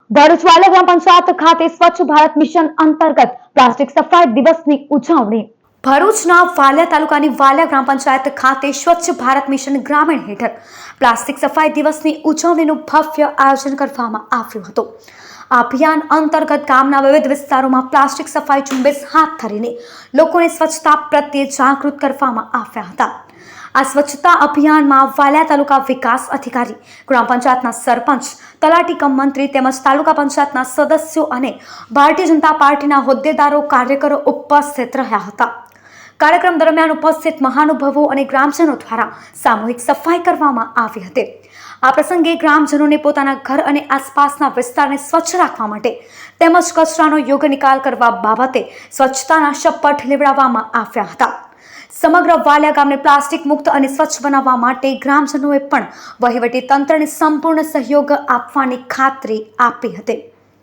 ભરૂચ વાલિયા ગ્રામ પંચાયત ખાતે સ્વચ્છ ભારત મિશન અંતર્ગત પ્લાસ્ટિક સફાઈ દિવસની ઉજવણી। ભરૂચના વાલિયા તાલુકાની વાલિયા ગ્રામ પંચાયત ખાતે સ્વચ્છ ભારત મિશન ગ્રામીણ હેઠળ પ્લાસ્ટિક સફાઈ દિવસની ઉજવણીનું ભવ્ય આયોજન કરવામાં આવ્યું હતું। આ અભિયાન અંતર્ગત ગામના વિવિધ વિસ્તારોમાં પ્લાસ્ટિક સફાઈ ઝુંબેશ હાથ ધરીને લોકોને સ્વચ્છતા પ્રત્યે જાગૃત કરવામાં આવ્યા હતા। આ સ્વચ્છતા અભિયાનમાં વાલિયા તાલુકા વિકાસ અધિકારી, ગ્રામ પંચાયતના સરપંચ, તલાટી કમ મંત્રી તેમજ તાલુકા પંચાયતના સદસ્યો અને ભારતીય જનતા પાર્ટીના હોદ્દેદારો, કાર્યકરો ઉપસ્થિત રહ્યા હતા। કાર્યક્રમ દરમિયાન ઉપસ્થિત મહાનુભાવો અને ગ્રામજનો દ્વારા સામૂહિક સફાઈ કરવામાં આવી હતી। આ પ્રસંગે ગ્રામજનોને પોતાના ઘર અને આસપાસના વિસ્તારને સ્વચ્છ રાખવા માટે તેમજ કચરાનો યોગ્ય નિકાલ કરવા બાબતે સ્વચ્છતાના શપથ લેવડાવવામાં આવ્યા હતા। સમગ્ર વાલિયા ગામને પ્લાસ્ટિક મુક્ત અને સ્વચ્છ બનાવવા માટે ગ્રામજનોએ પણ વહીવટી તંત્રને સંપૂર્ણ સહયોગ આપવાની ખાતરી આપી હતી।